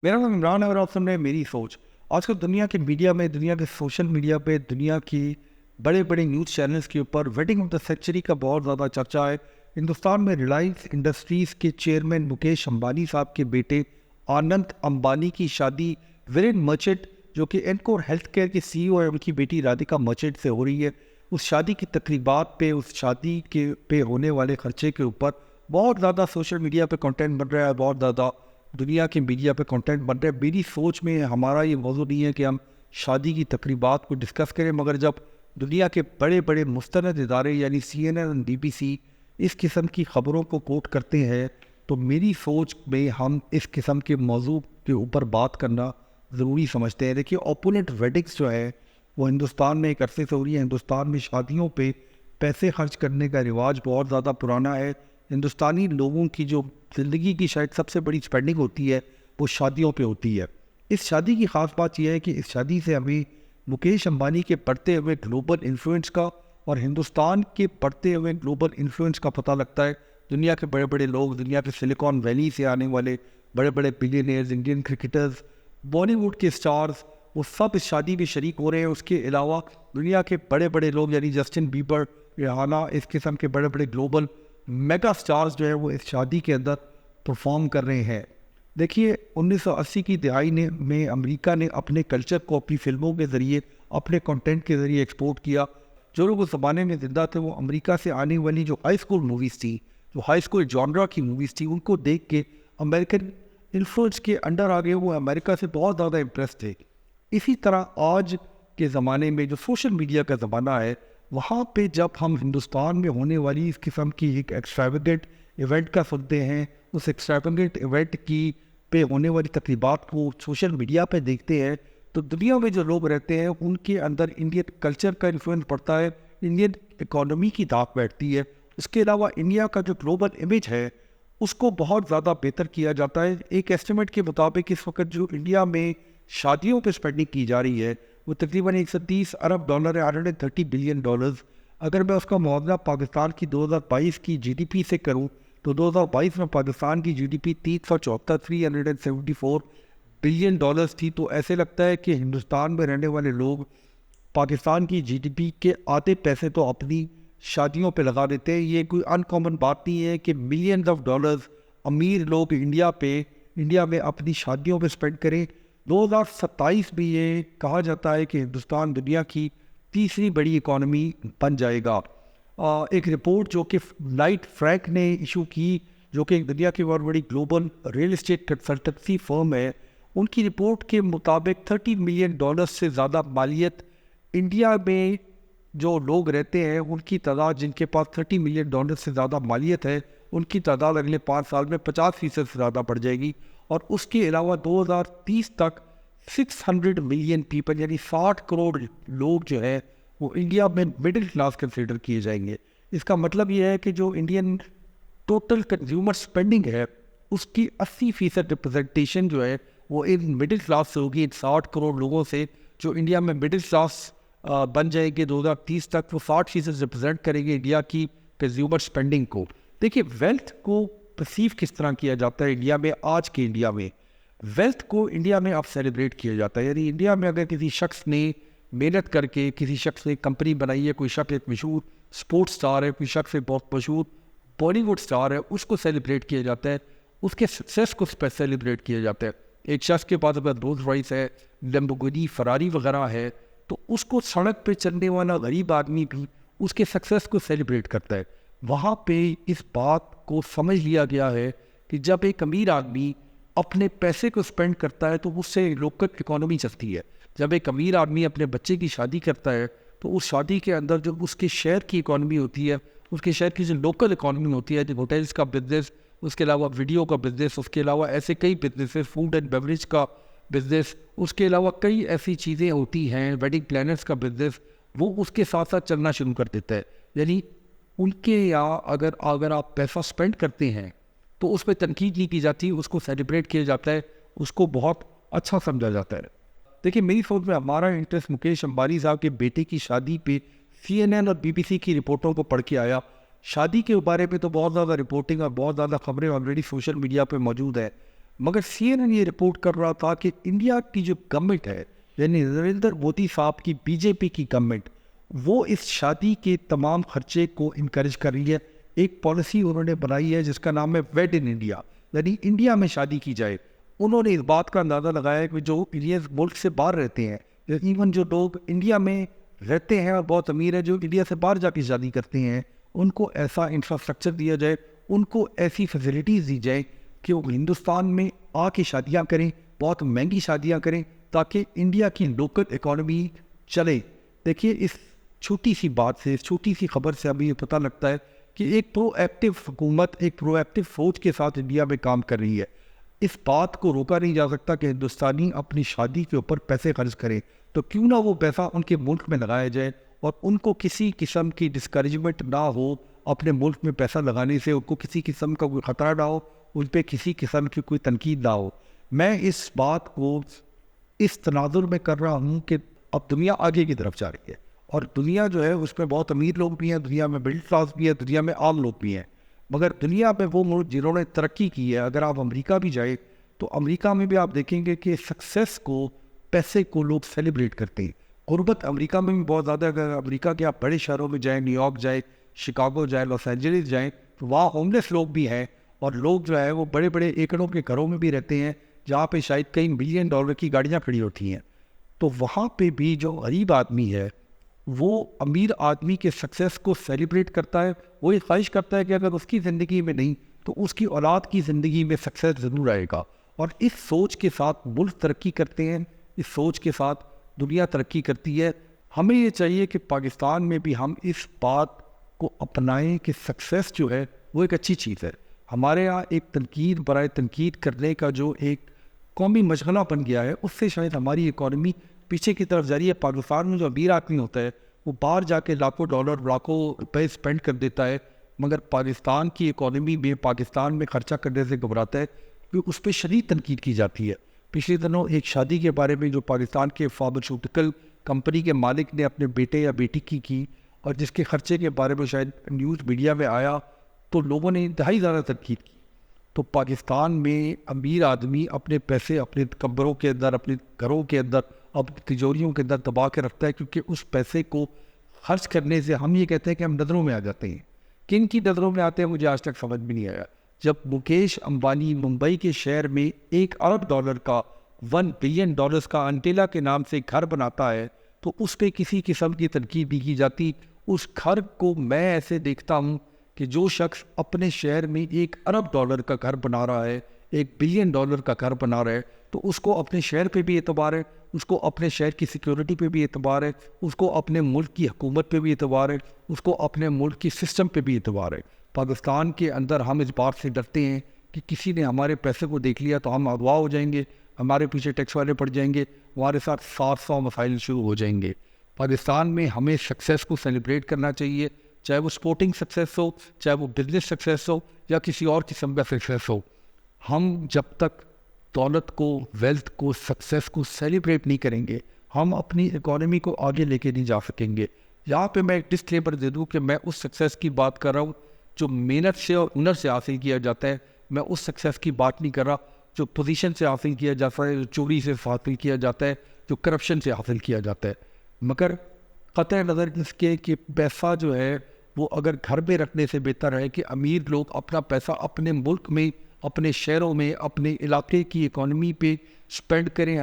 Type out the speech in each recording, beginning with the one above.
मेरा नाम इमरान है और आप सुन रहे हैं मेरी सोच। आजकल दुनिया के मीडिया में, दुनिया के सोशल मीडिया पे, दुनिया की बड़े बड़े न्यूज़ चैनल्स के ऊपर वेडिंग ऑफ द सेंचुरी का बहुत ज़्यादा चर्चा है। हिंदुस्तान में रिलायंस इंडस्ट्रीज़ के चेयरमैन मुकेश अंबानी साहब के बेटे आनंद अंबानी की शादी वीरेन मर्चेंट, जो कि एनकोर हेल्थ केयर के CEO है, उनकी बेटी राधिका मर्चेंट से हो रही है। उस शादी की तकरीबात पे, उस शादी के पे होने वाले खर्चे के ऊपर बहुत ज़्यादा सोशल मीडिया पे कंटेंट बन रहा है, बहुत ज़्यादा दुनिया के मीडिया पे कंटेंट बन रहा है। मेरी सोच में हमारा ये मौजू नहीं है कि हम शादी की तकरीबात को डिस्कस करें, मगर जब दुनिया के बड़े बड़े मुस्तनद इदारे यानी CNN, BBC इस किस्म की ख़बरों को कोट करते हैं, तो मेरी सोच में हम इस किस्म के मौजू के ऊपर बात करना ज़रूरी समझते हैं। देखिए, ओपुलेंट वेडिंग्स जो है वो हिंदुस्तान में एक अरसे से हो रही है। हिंदुस्तान में शादियों पे पैसे खर्च करने का रिवाज बहुत ज़्यादा पुराना है। हिंदुस्तानी लोगों की जो ज़िंदगी की शायद सबसे बड़ी स्पेंडिंग होती है वो शादियों पे होती है। इस शादी की ख़ास बात यह है कि इस शादी से हमें मुकेश अंबानी के बढ़ते हुए ग्लोबल इन्फ्लुएंस का और हिंदुस्तान के बढ़ते हुए ग्लोबल इन्फ्लुएंस का पता लगता है। दुनिया के बड़े बड़े लोग, दुनिया के सिलिकॉन वैली से आने वाले बड़े बड़े बिलियनियर्स, इंडियन क्रिकेटर्स, बॉलीवुड के स्टार्स, वो सब इस शादी में शरीक हो रहे हैं। उसके अलावा दुनिया के बड़े बड़े लोग यानी जस्टिन बीबर, रिहाना, इस किस्म के बड़े बड़े ग्लोबल मेगा स्टार्स जो है वो इस शादी के अंदर परफॉर्म कर रहे हैं। देखिए, 1980 की दहाई में अमेरिका ने अपने कल्चर को अपनी फिल्मों के ज़रिए, अपने कंटेंट के ज़रिए एक्सपोर्ट किया। जो लोग उस ज़माने में ज़िंदा थे वो अमेरिका से आने वाली जो हाई स्कूल मूवीज़ थी, जो हाई स्कूल जॉनरा की मूवीज़ थी, उनको देख के अमेरिकन इन्फ्लुएंस के अंडर आ गए। वो अमेरिका से बहुत ज़्यादा इम्प्रेस थे। इसी तरह आज के ज़माने में जो सोशल मीडिया का ज़माना है, वहाँ पे जब हम हिंदुस्तान में होने वाली इस किस्म की एक एक्स्ट्रावेगेंट इवेंट का सुनते हैं, उस एक्स्ट्रावेगेंट इवेंट की पे होने वाली तकरीबात को सोशल मीडिया पे देखते हैं, तो दुनिया में जो लोग रहते हैं उनके अंदर इंडियन कल्चर का इन्फ्लुएंस पड़ता है, इंडियन इकोनॉमी की दाग बैठती है। इसके अलावा इंडिया का जो ग्लोबल इमेज है उसको बहुत ज़्यादा बेहतर किया जाता है। एक एस्टिमेट के मुताबिक इस वक्त जो इंडिया में शादियों पे स्पेंडिंग की जा रही है वो तकरीबन 130 अरब डॉलर है, 130 बिलियन डॉलर्स। अगर मैं उसका मुआवजा पाकिस्तान की 2022 की GDP से करूं, तो 2022 में पाकिस्तान की GDP 374 बिलियन डॉलर्स थी। तो ऐसे लगता है कि हिंदुस्तान में रहने वाले लोग पाकिस्तान की GDP के आधे पैसे तो अपनी शादियों पे लगा देते हैं। ये कोई अनकॉमन बात नहीं है कि मिलियंस ऑफ डॉलर्स अमीर लोग इंडिया में अपनी शादियों पे स्पेंड करें। 2027 में ये कहा जाता है कि हिंदुस्तान दुनिया की तीसरी बड़ी इकॉनमी बन जाएगा। एक रिपोर्ट जो कि नाइट फ्रैंक ने इशू की, जो कि एक दुनिया की बहुत बड़ी global real estate consultancy firm है, उनकी रिपोर्ट के मुताबिक 30 मिलियन डॉलर से ज़्यादा मालियत इंडिया में जो लोग रहते हैं उनकी तादाद, जिनके पास 30 मिलियन डॉलर से ज़्यादा मालियत है, उनकी तादाद अगले 5 साल में 50% से ज़्यादा बढ़ जाएगी। और उसके अलावा 2030 तक 600 मिलियन पीपल यानी 60 करोड़ लोग जो है वो इंडिया में मिडिल क्लास कंसिडर किए जाएंगे। इसका मतलब ये है कि जो इंडियन टोटल कंज्यूमर स्पेंडिंग है उसकी 80% रिप्रेजेंटेशन जो है वो इन मिडिल क्लास से होगी, इन 60 करोड़ लोगों से जो इंडिया में मिडिल क्लास बन जाएंगे। 2030 तक वो 60% रिप्रेजेंट करेंगे इंडिया की कंज्यूमर स्पेंडिंग को। देखिए, वेल्थ को परसीव किस तरह किया जाता है इंडिया में। आज के इंडिया में वेल्थ को इंडिया में अब सेलिब्रेट किया जाता है। यानी इंडिया में अगर किसी शख्स ने मेहनत करके, किसी शख्स ने कंपनी बनाई है, कोई शख्स एक मशहूर स्पोर्ट्स स्टार है, कोई शख्स एक बहुत मशहूर बॉलीवुड स्टार है, उसको सेलिब्रेट किया जाता है, उसके सक्सेस को सेलिब्रेट किया जाता है। एक शख्स के पास अगर रोल्स रॉयस है, लैम्बोर्गिनी, फरारी वगैरह है, तो उसको सड़क पे चलने वाला गरीब आदमी भी उसके सक्सेस को सेलिब्रेट करता है। वहाँ पे इस बात को समझ लिया गया है कि जब एक अमीर आदमी अपने पैसे को स्पेंड करता है तो उससे लोकल इकोनॉमी चलती है। जब एक अमीर आदमी अपने बच्चे की शादी करता है तो उस शादी के अंदर जो उसके शहर की इकोनॉमी होती है, उसके शहर की जो लोकल इकोनॉमी होती है, जो होटल्स का बिजनेस, उसके अलावा वीडियो का बिजनेस, उसके अलावा ऐसे कई बिजनेसेस, फूड एंड बेवरेज का बिजनेस, उसके अलावा कई ऐसी चीज़ें होती हैं, वेडिंग प्लानर्स का बिजनेस, वो उसके साथ साथ चलना शुरू कर देता है। यानी उनके यहाँ अगर आप पैसा स्पेंड करते हैं तो उस पर तनकीद नहीं की जाती, उसको सेलिब्रेट किया जाता है, उसको बहुत अच्छा समझा जाता है। देखिए, मेरी सोच में हमारा इंटरेस्ट मुकेश अंबानी साहब के बेटे की शादी पे CNN और BBC की रिपोर्टों को पढ़ के आया। शादी के बारे में तो बहुत ज़्यादा रिपोर्टिंग और बहुत ज़्यादा खबरें ऑलरेडी सोशल मीडिया पे मौजूद है, مگر CNN یہ رپورٹ کر رہا تھا کہ انڈیا کی جو گورنمنٹ ہے یعنی نریندر مودی صاحب کی BJP کی گورنمنٹ وہ اس شادی کے تمام خرچے کو انکریج کر رہی ہے. ایک پالیسی انہوں نے بنائی ہے جس کا نام ہے ویڈ ان انڈیا، یعنی انڈیا میں شادی کی جائے. انہوں نے اس بات کا اندازہ لگایا کہ جو انڈین ملک سے باہر رہتے ہیں، ایون جو لوگ انڈیا میں رہتے ہیں اور بہت امیر ہیں جو انڈیا سے باہر جا کے شادی کرتے ہیں، ان کو ایسا انفراسٹرکچر دیا جائے، ان کو ایسی فیسلٹیز دی جائیں کہ وہ ہندوستان میں آ کے شادیاں کریں، بہت مہنگی شادیاں کریں تاکہ انڈیا کی لوکل اکانومی چلے. دیکھیے اس چھوٹی سی بات سے، اس چھوٹی سی خبر سے ابھی یہ پتہ لگتا ہے کہ ایک پرو ایکٹیو حکومت، ایک پرو ایکٹیو فوج کے ساتھ انڈیا میں کام کر رہی ہے. اس بات کو روکا نہیں جا سکتا کہ ہندوستانی اپنی شادی کے اوپر پیسے خرچ کریں، تو کیوں نہ وہ پیسہ ان کے ملک میں لگایا جائے اور ان کو کسی قسم کی ڈسکریجمنٹ نہ ہو اپنے ملک میں پیسہ لگانے سے، ان کو کسی قسم کا کوئی خطرہ نہ ہو، ان پہ کسی قسم کی کوئی تنقید نہ ہو. میں اس بات کو اس تناظر میں کر رہا ہوں کہ اب دنیا آگے کی طرف جا رہی ہے اور دنیا جو ہے اس میں بہت امیر لوگ بھی ہیں، دنیا میں مڈل کلاس بھی ہے، دنیا میں عام لوگ بھی ہیں. مگر دنیا میں وہ ملک جنہوں نے ترقی کی ہے، اگر آپ امریکہ بھی جائیں تو امریکہ میں بھی آپ دیکھیں گے کہ سکسیس کو، پیسے کو لوگ سیلیبریٹ کرتے ہیں. غربت امریکہ میں بھی بہت زیادہ ہے. اگر امریکہ کے آپ بڑے شہروں میں جائیں، نیو یارک جائیں، شکاگو جائیں، لاس اینجلس جائیں، تو وہاں ہوم لیس لوگ بھی ہیں اور لوگ جو ہے وہ بڑے بڑے ایکڑوں کے گھروں میں بھی رہتے ہیں جہاں پہ شاید کئی بلین ڈالر کی گاڑیاں کھڑی ہوتی ہیں. تو وہاں پہ بھی جو غریب آدمی ہے وہ امیر آدمی کے سکسیس کو سیلیبریٹ کرتا ہے. وہ یہ خواہش کرتا ہے کہ اگر اس کی زندگی میں نہیں تو اس کی اولاد کی زندگی میں سکسیس ضرور آئے گا. اور اس سوچ کے ساتھ ملک ترقی کرتے ہیں، اس سوچ کے ساتھ دنیا ترقی کرتی ہے. ہمیں یہ چاہیے کہ پاکستان میں بھی ہم اس بات کو اپنائیں کہ سکسیس جو ہے وہ ایک اچھی چیز ہے. ہمارے ہاں ایک تنقید برائے تنقید کرنے کا جو ایک قومی مشغلہ بن گیا ہے، اس سے شاید ہماری اکانومی پیچھے کی طرف جا رہی ہے. پاکستان میں جو امیر آدمی ہوتا ہے وہ باہر جا کے لاکھوں ڈالر، لاکھوں روپے اسپینڈ کر دیتا ہے، مگر پاکستان کی اکانومی میں، پاکستان میں خرچہ کرنے سے گھبراتا ہے کیونکہ اس پہ شدید تنقید کی جاتی ہے. پچھلے دنوں ایک شادی کے بارے میں جو پاکستان کے فارماسیوٹیکل کمپنی کے مالک نے اپنے بیٹے یا بیٹی کی اور جس کے خرچے کے بارے میں شاید نیوز میڈیا میں آیا تو لوگوں نے انتہائی زیادہ تنقید کی. تو پاکستان میں امیر آدمی اپنے پیسے اپنے کمروں کے اندر، اپنے گھروں کے اندر، اپنی تجوریوں کے اندر دبا کے رکھتا ہے کیونکہ اس پیسے کو خرچ کرنے سے ہم یہ کہتے ہیں کہ ہم نظروں میں آ جاتے ہیں. کن کی نظروں میں آتے ہیں مجھے آج تک سمجھ بھی نہیں آیا. جب مکیش امبانی ممبئی کے شہر میں $1 ارب کا، $1 بلین کا انٹیلا کے نام سے گھر بناتا ہے تو اس پہ کسی قسم کی تنقید بھی کی جاتی. اس گھر کو میں ایسے دیکھتا ہوں کہ جو شخص اپنے شہر میں $1 ارب کا گھر بنا رہا ہے، $1 بلین کا گھر بنا رہا ہے، تو اس کو اپنے شہر پہ بھی اعتبار ہے، اس کو اپنے شہر کی سیکیورٹی پہ بھی اعتبار ہے، اس کو اپنے ملک کی حکومت پہ بھی اعتبار ہے، اس کو اپنے ملک کی سسٹم پہ بھی اعتبار ہے. پاکستان کے اندر ہم اس بات سے ڈرتے ہیں کہ کسی نے ہمارے پیسے کو دیکھ لیا تو ہم اغوا ہو جائیں گے، ہمارے پیچھے ٹیکس والے پڑ جائیں گے، ہمارے ساتھ 700 مسائل شروع ہو جائیں گے. پاکستان میں ہمیں سکسیس کو سیلیبریٹ کرنا چاہیے، چاہے وہ سپورٹنگ سکسیس ہو، چاہے وہ بزنس سکسیس ہو یا کسی اور قسم کا سکسیس ہو. ہم جب تک دولت کو، ویلتھ کو، سکسیس کو سیلیبریٹ نہیں کریں گے، ہم اپنی اکانومی کو آگے لے کے نہیں جا سکیں گے. یہاں پہ میں ایک ڈسکلیمر دے دوں کہ میں اس سکسیس کی بات کر رہا ہوں جو محنت سے اور ہنر سے حاصل کیا جاتا ہے. میں اس سکسیس کی بات نہیں کر رہا جو پوزیشن سے حاصل کیا جاتا ہے، جو چوری سے حاصل کیا جاتا ہے، جو کرپشن سے حاصل کیا جاتا ہے. مگر قطع نظر اس کے کہ پیسہ جو ہے وہ اگر گھر میں رکھنے سے بہتر ہے کہ امیر لوگ اپنا پیسہ اپنے ملک میں، اپنے شہروں میں، اپنے علاقے کی اکانومی پہ سپینڈ کریں.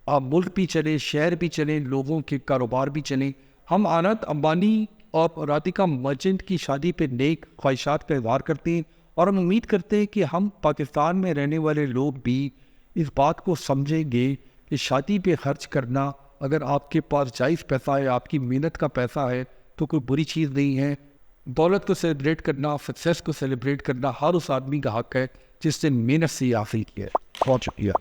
ملک بھی چلے، شہر بھی چلیں، لوگوں کے کاروبار بھی چلیں. ہم آنت امبانی اور رادھیکا مرچنٹ کی شادی پہ نیک خواہشات کا اظہار کرتے ہیں اور ہم امید کرتے ہیں کہ ہم پاکستان میں رہنے والے لوگ بھی اس بات کو سمجھیں گے کہ شادی پہ خرچ کرنا اگر آپ کے پاس جائز پیسہ ہے، آپ کی محنت کا پیسہ ہے تو کوئی بری چیز نہیں ہے. دولت کو سیلیبریٹ کرنا، سکسیس کو سیلیبریٹ کرنا ہر اس آدمی کا حق ہے جس نے محنت سے یہ حاصل کیا ہے. بہت شکریہ.